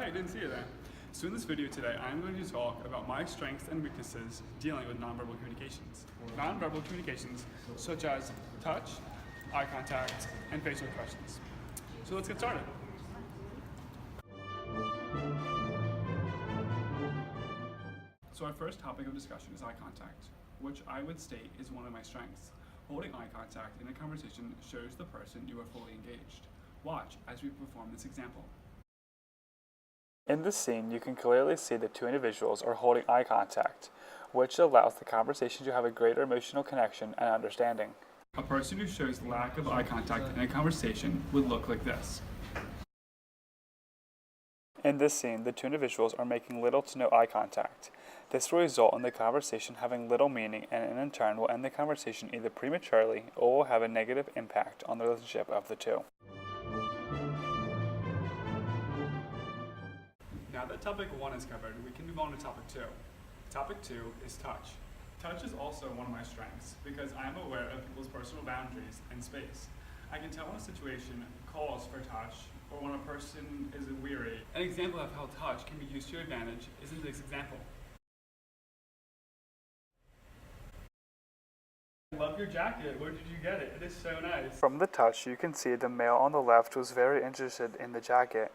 I didn't see you there. So in this video today, I'm going to talk about my strengths and weaknesses dealing with nonverbal communications. Nonverbal communications such as touch, eye contact, and facial expressions. So let's get started. So our first topic of discussion is eye contact, which I would state is one of my strengths. Holding eye contact in a conversation shows the person you are fully engaged. Watch as we perform this example. In this scene, you can clearly see the two individuals are holding eye contact, which allows the conversation to have a greater emotional connection and understanding. A person who shows lack of eye contact in a conversation would look like this. In this scene, the two individuals are making little to no eye contact. This will result in the conversation having little meaning and in turn will end the conversation either prematurely or will have a negative impact on the relationship of the two. Now that topic 1 is covered, we can move on to topic 2. Topic 2 is touch. Touch is also one of my strengths because I am aware of people's personal boundaries and space. I can tell when a situation calls for touch or when a person is weary. An example of how touch can be used to your advantage is in this example. I love your jacket. Where did you get it? It is so nice. From the touch, you can see the male on the left was very interested in the jacket.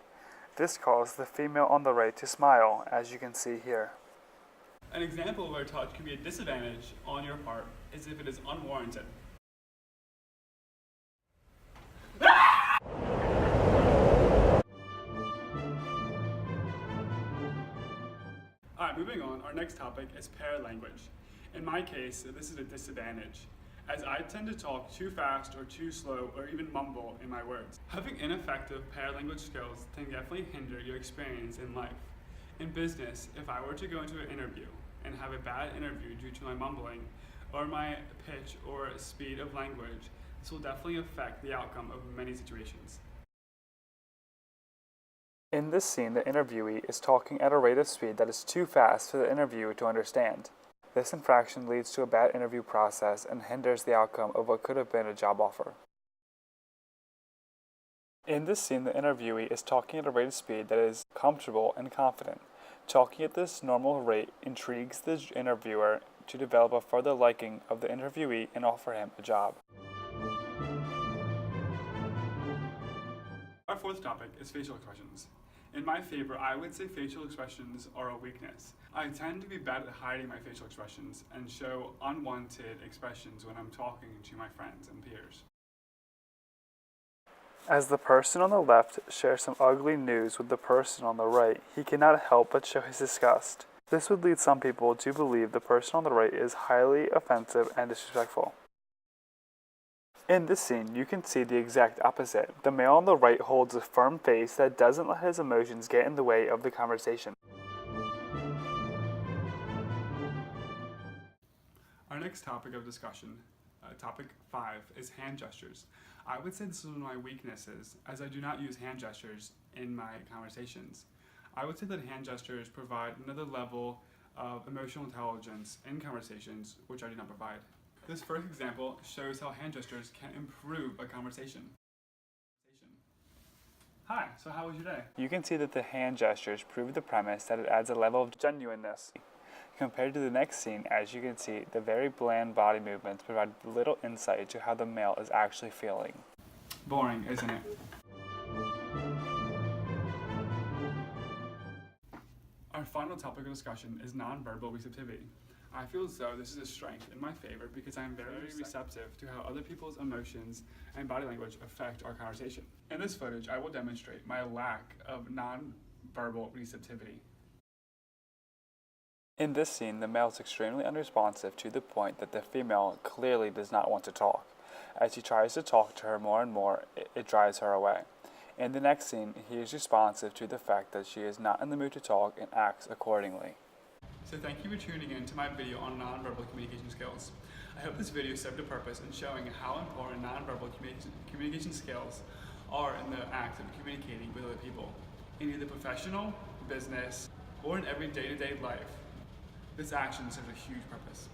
This caused the female on the right to smile, as you can see here. An example where touch can be a disadvantage on your part is if it is unwarranted. Alright, moving on, our next topic is paralanguage. In my case, this is a disadvantage, as I tend to talk too fast or too slow or even mumble in my words. Having ineffective paralanguage skills can definitely hinder your experience in life. In business, if I were to go into an interview and have a bad interview due to my mumbling or my pitch or speed of language, this will definitely affect the outcome of many situations. In this scene, the interviewee is talking at a rate of speed that is too fast for the interviewer to understand. This infraction leads to a bad interview process and hinders the outcome of what could have been a job offer. In this scene, the interviewee is talking at a rate of speed that is comfortable and confident. Talking at this normal rate intrigues the interviewer to develop a further liking of the interviewee and offer him a job. Our fourth topic is facial expressions. In my favor, I would say facial expressions are a weakness. I tend to be bad at hiding my facial expressions and show unwanted expressions when I'm talking to my friends and peers. As the person on the left shares some ugly news with the person on the right, he cannot help but show his disgust. This would lead some people to believe the person on the right is highly offensive and disrespectful. In this scene, you can see the exact opposite. The male on the right holds a firm face that doesn't let his emotions get in the way of the conversation. Our next topic of discussion, topic 5, is hand gestures. I would say this is one of my weaknesses, as I do not use hand gestures in my conversations. I would say that hand gestures provide another level of emotional intelligence in conversations, which I do not provide. This first example shows how hand gestures can improve a conversation. Hi, so how was your day? You can see that the hand gestures prove the premise that it adds a level of genuineness. Compared to the next scene, as you can see, the very bland body movements provide little insight to how the male is actually feeling. Boring, isn't it? Our final topic of discussion is nonverbal receptivity. I feel as though this is a strength in my favor because I am very receptive to how other people's emotions and body language affect our conversation. In this footage, I will demonstrate my lack of nonverbal receptivity. In this scene, the male is extremely unresponsive to the point that the female clearly does not want to talk. As he tries to talk to her more and more, it drives her away. In the next scene, he is responsive to the fact that she is not in the mood to talk and acts accordingly. So thank you for tuning in to my video on nonverbal communication skills. I hope this video served a purpose in showing how important nonverbal communication skills are in the act of communicating with other people, in either professional, business, or in every day-to-day life. This action serves a huge purpose.